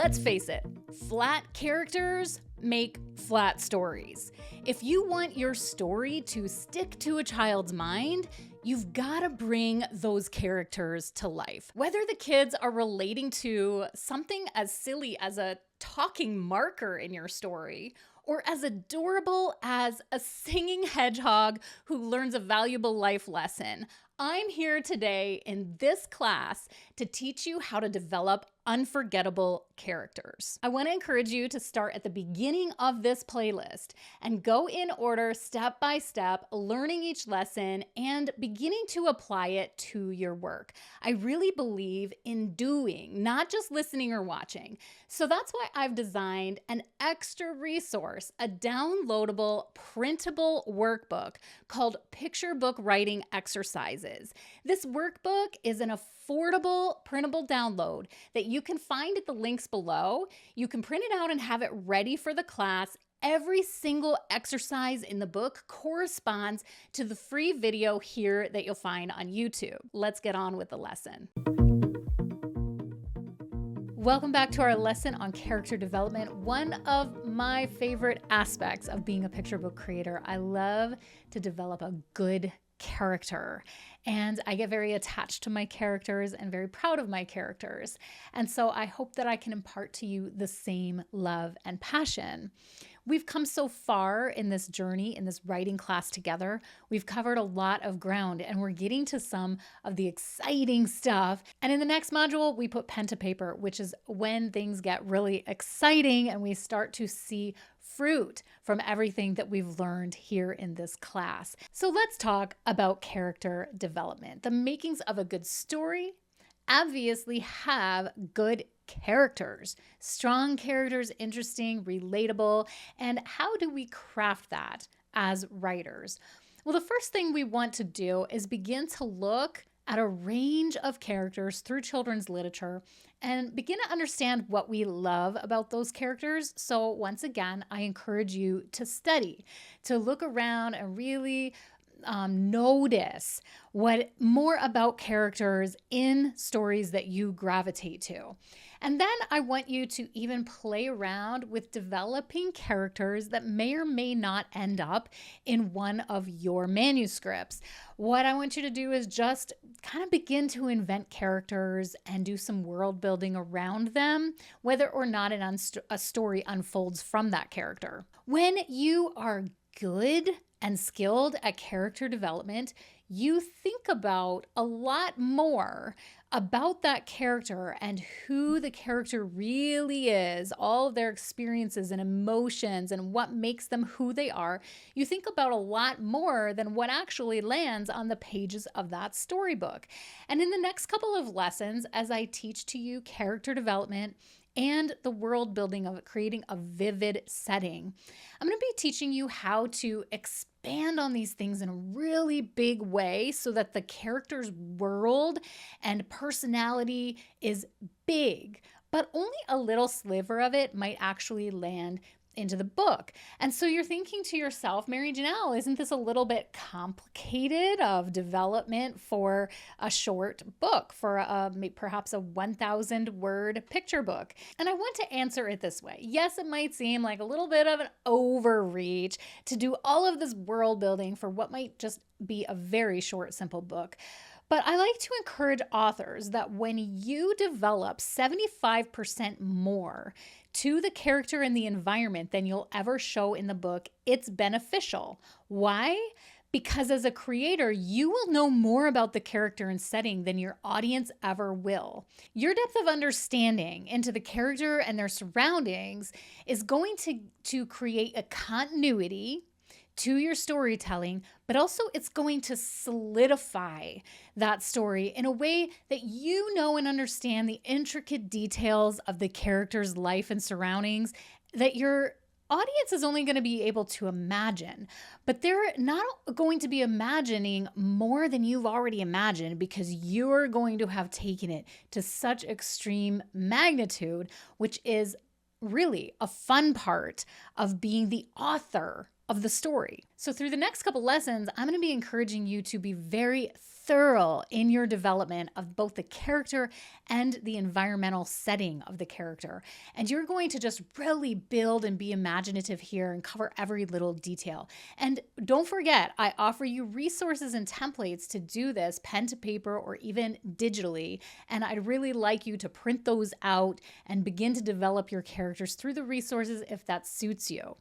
Let's face it, flat characters make flat stories. If you want your story to stick to a child's mind, you've got to bring those characters to life. Whether the kids are relating to something as silly as a talking marker in your story, or as adorable as a singing hedgehog who learns a valuable life lesson, I'm here today in this class to teach you how to develop unforgettable characters. I want to encourage you to start at the beginning of this playlist and go in order step by step, learning each lesson and beginning to apply it to your work. I really believe in doing, not just listening or watching. So that's why I've designed an extra resource, a downloadable, printable workbook called Picture Book Writing Exercises. This workbook is an affordable printable download that you can find at the links below. You can print it out and have it ready for the class. Every single exercise in the book corresponds to the free video here that you'll find on YouTube. Let's get on with the lesson. Welcome back to our lesson on character development. One of my favorite aspects of being a picture book creator. I love to develop a good character, and I get very attached to my characters and very proud of my characters. And so I hope that I can impart to you the same love and passion. We've come so far in this journey, in this writing class together. We've covered a lot of ground and we're getting to some of the exciting stuff. And in the next module, we put pen to paper, which is when things get really exciting and we start to see fruit from everything that we've learned here in this class. So let's talk about character development. The makings of a good story obviously have good characters, strong characters, interesting, relatable. And how do we craft that as writers? Well, the first thing we want to do is begin to look at a range of characters through children's literature and begin to understand what we love about those characters. So once again, I encourage you to study, to look around and really notice what more about characters in stories that you gravitate to. And then I want you to even play around with developing characters that may or may not end up in one of your manuscripts. What I want you to do is just kind of begin to invent characters and do some world building around them, whether or not a story unfolds from that character. When you are good and skilled at character development, you think about a lot more about that character and who the character really is, all of their experiences and emotions and what makes them who they are. You think about a lot more than what actually lands on the pages of that storybook. And in the next couple of lessons, as I teach to you character development and the world building of creating a vivid setting, I'm going to be teaching you how to expand on these things in a really big way so that the character's world and personality is big, but only a little sliver of it might actually land into the book. And so you're thinking to yourself, Mary Janelle, isn't this a little bit complicated of development for a short book, for perhaps a 1,000 word picture book? And I want to answer it this way. Yes, it might seem like a little bit of an overreach to do all of this world building for what might just be a very short, simple book. But I like to encourage authors that when you develop 75% more to the character and the environment than you'll ever show in the book, it's beneficial. Why? Because as a creator, you will know more about the character and setting than your audience ever will. Your depth of understanding into the character and their surroundings is going to create a continuity to your storytelling, but also it's going to solidify that story in a way that you know and understand the intricate details of the character's life and surroundings that your audience is only going to be able to imagine. But they're not going to be imagining more than you've already imagined because you're going to have taken it to such extreme magnitude, which is really a fun part of being the author of the story. So through the next couple lessons, I'm going to be encouraging you to be very thorough in your development of both the character and the environmental setting of the character. And you're going to just really build and be imaginative here and cover every little detail. And don't forget, I offer you resources and templates to do this, pen to paper or even digitally. And I'd really like you to print those out and begin to develop your characters through the resources if that suits you.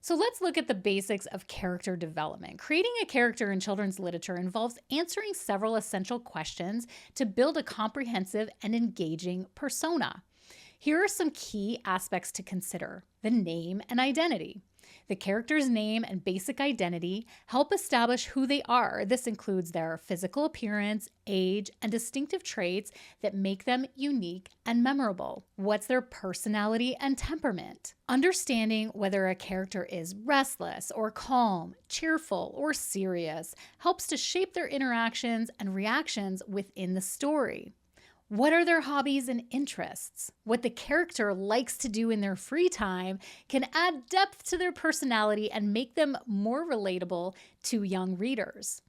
So let's look at the basics of character development. Creating a character in children's literature involves answering several essential questions to build a comprehensive and engaging persona. Here are some key aspects to consider: the name and identity. The character's name and basic identity help establish who they are. This includes their physical appearance, age, and distinctive traits that make them unique and memorable. What's their personality and temperament? Understanding whether a character is restless or calm, cheerful or serious helps to shape their interactions and reactions within the story. What are their hobbies and interests? What the character likes to do in their free time can add depth to their personality and make them more relatable to young readers.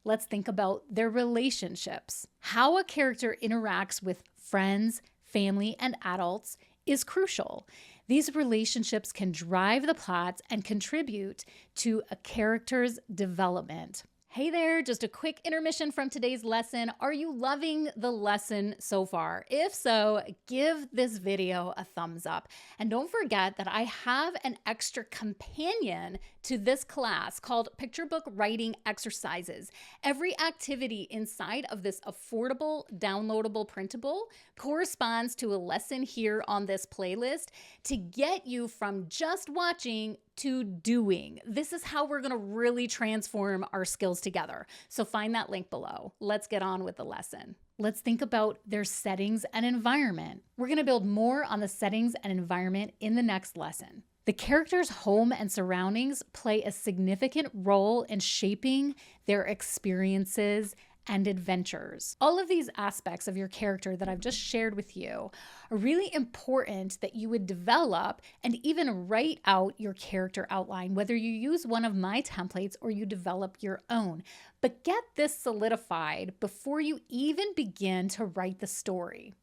Let's think about their relationships. How a character interacts with friends, family, and adults is crucial. These relationships can drive the plots and contribute to a character's development. Hey there, just a quick intermission from today's lesson. Are you loving the lesson so far? If so, give this video a thumbs up. And don't forget that I have an extra companion to this class called Picture Book Writing Exercises. Every activity inside of this affordable, downloadable printable corresponds to a lesson here on this playlist to get you from just watching to doing. This is how we're going to really transform our skills together. So find that link below. Let's get on with the lesson. Let's think about their settings and environment. We're going to build more on the settings and environment in the next lesson. The character's home and surroundings play a significant role in shaping their experiences and adventures. All of these aspects of your character that I've just shared with you are really important that you would develop and even write out your character outline, whether you use one of my templates or you develop your own. But get this solidified before you even begin to write the story.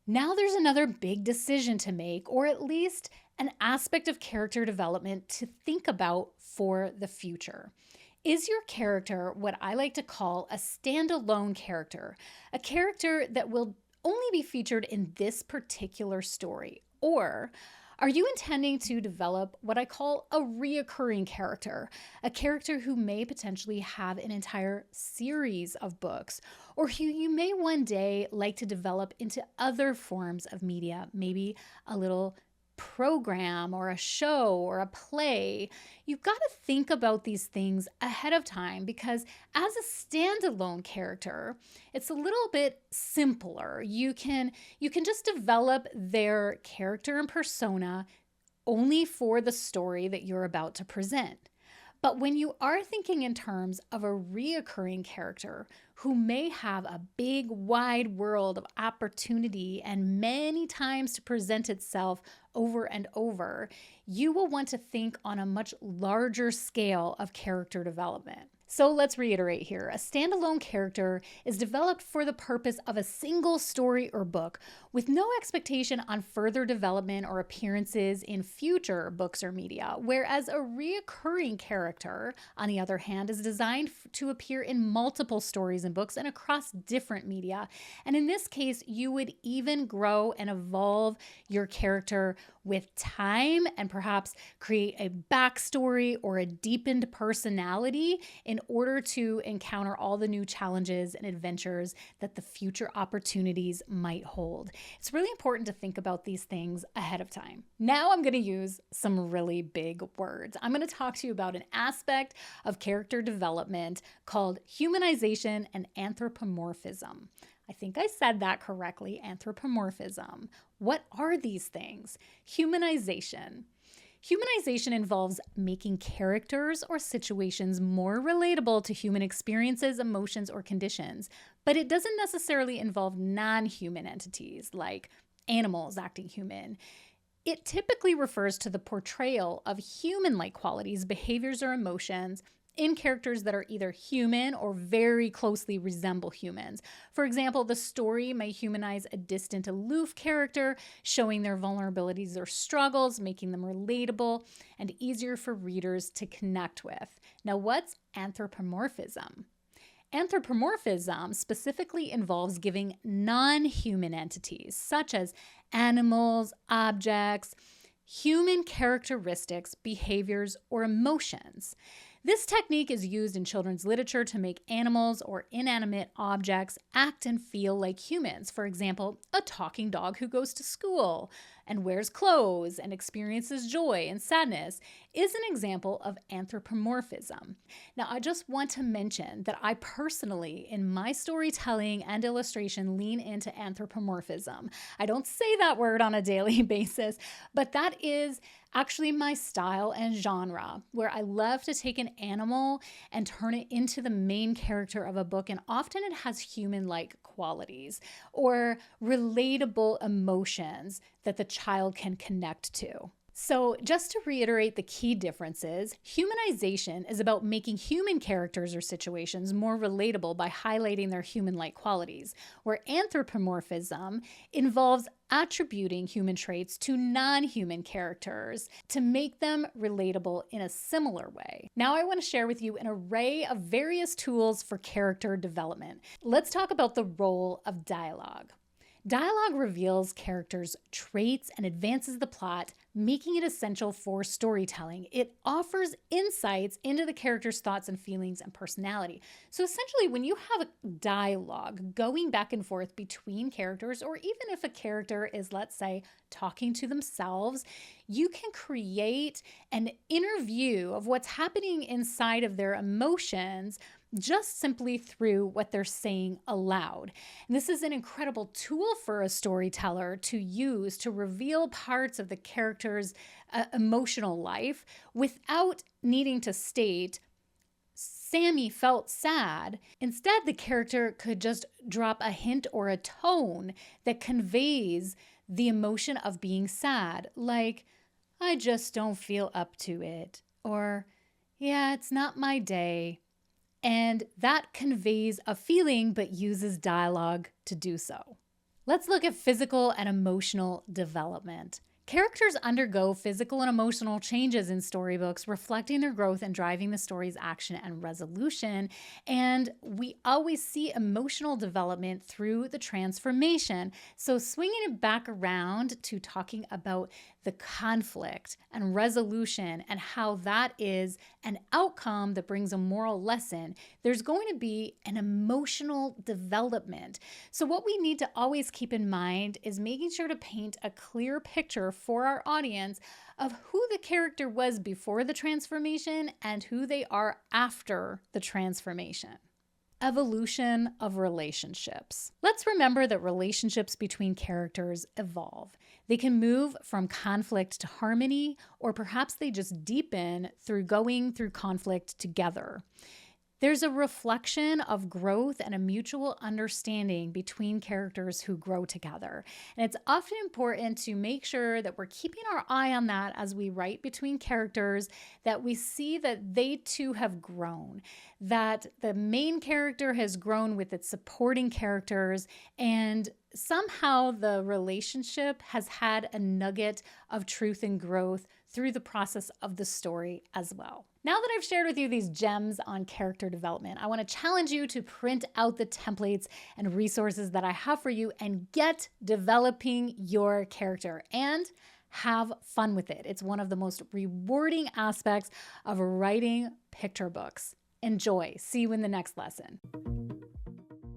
Now there's another big decision to make, or at least an aspect of character development to think about for the future. Is your character what I like to call a standalone character, a character that will only be featured in this particular story? Or are you intending to develop what I call a reoccurring character, a character who may potentially have an entire series of books, or who you may one day like to develop into other forms of media, maybe a little program or a show or a play? You've got to think about these things ahead of time, because as a standalone character, it's a little bit simpler. You can just develop their character and persona only for the story that you're about to present. But when you are thinking in terms of a reoccurring character who may have a big, wide world of opportunity and many times to present itself over and over, you will want to think on a much larger scale of character development. So let's reiterate here. A standalone character is developed for the purpose of a single story or book with no expectation on further development or appearances in future books or media, whereas a reoccurring character, on the other hand, is designed to appear in multiple stories and books and across different media. And in this case, you would even grow and evolve your character with time and perhaps create a backstory or a deepened personality in order to encounter all the new challenges and adventures that the future opportunities might hold. It's really important to think about these things ahead of time. Now I'm going to use some really big words. I'm going to talk to you about an aspect of character development called humanization and anthropomorphism. I think I said that correctly, anthropomorphism. What are these things? Humanization. Humanization involves making characters or situations more relatable to human experiences, emotions, or conditions, but it doesn't necessarily involve non-human entities like animals acting human. It typically refers to the portrayal of human-like qualities, behaviors, or emotions in characters that are either human or very closely resemble humans. For example, the story may humanize a distant, aloof character, showing their vulnerabilities or struggles, making them relatable and easier for readers to connect with. Now, what's anthropomorphism? Anthropomorphism specifically involves giving non-human entities, such as animals, objects, human characteristics, behaviors, or emotions. This technique is used in children's literature to make animals or inanimate objects act and feel like humans. For example, a talking dog who goes to school and wears clothes and experiences joy and sadness is an example of anthropomorphism. Now, I just want to mention that I personally, in my storytelling and illustration, lean into anthropomorphism. I don't say that word on a daily basis, but that is actually my style and genre, where I love to take an animal and turn it into the main character of a book, and often it has human-like qualities or relatable emotions that the child can connect to. So just to reiterate the key differences, humanization is about making human characters or situations more relatable by highlighting their human-like qualities, where anthropomorphism involves attributing human traits to non-human characters to make them relatable in a similar way. Now I want to share with you an array of various tools for character development. Let's talk about the role of dialogue. Dialogue reveals characters' traits and advances the plot, making it essential for storytelling. It offers insights into the character's thoughts and feelings and personality. So essentially, when you have a dialogue going back and forth between characters, or even if a character is, let's say, talking to themselves, you can create an inner view of what's happening inside of their emotions just simply through what they're saying aloud. And this is an incredible tool for a storyteller to use to reveal parts of the character's emotional life without needing to state, Sammy felt sad. Instead, the character could just drop a hint or a tone that conveys the emotion of being sad, like, I just don't feel up to it, or, yeah, it's not my day. And that conveys a feeling but uses dialogue to do so. Let's look at physical and emotional development. Characters undergo physical and emotional changes in storybooks, reflecting their growth and driving the story's action and resolution. And we always see emotional development through the transformation. So swinging it back around to talking about the conflict and resolution and how that is an outcome that brings a moral lesson, there's going to be an emotional development. So what we need to always keep in mind is making sure to paint a clear picture for our audience of who the character was before the transformation and who they are after the transformation. Evolution of relationships. Let's remember that relationships between characters evolve. They can move from conflict to harmony, or perhaps they just deepen through going through conflict together. There's a reflection of growth and a mutual understanding between characters who grow together. And it's often important to make sure that we're keeping our eye on that as we write between characters, that we see that they too have grown, that the main character has grown with its supporting characters, and somehow the relationship has had a nugget of truth and growth through the process of the story as well. Now that I've shared with you these gems on character development, I want to challenge you to print out the templates and resources that I have for you and get developing your character and have fun with it. It's one of the most rewarding aspects of writing picture books. Enjoy. See you in the next lesson.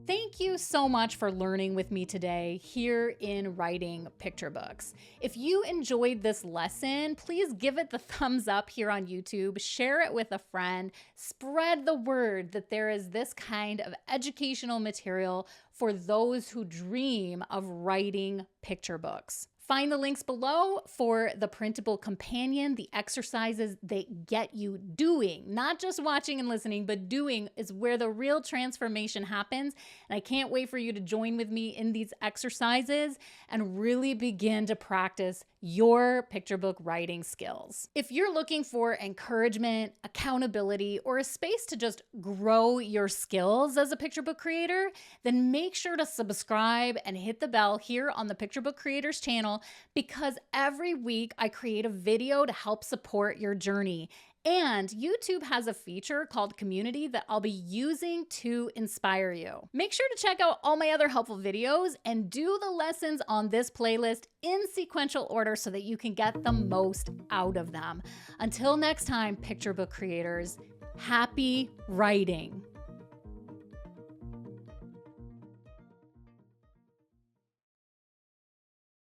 Thank you so much for learning with me today here in writing picture books. If you enjoyed this lesson, please give it the thumbs up here on YouTube, share it with a friend, spread the word that there is this kind of educational material for those who dream of writing picture books. Find the links below for the printable companion, the exercises that get you doing, not just watching and listening, but doing is where the real transformation happens. And I can't wait for you to join with me in these exercises and really begin to practice your picture book writing skills. If you're looking for encouragement, accountability, or a space to just grow your skills as a picture book creator, then make sure to subscribe and hit the bell here on the Picture Book Creators channel, because every week I create a video to help support your journey. And YouTube has a feature called Community that I'll be using to inspire you. Make sure to check out all my other helpful videos and do the lessons on this playlist in sequential order so that you can get the most out of them. Until next time, picture book creators, happy writing.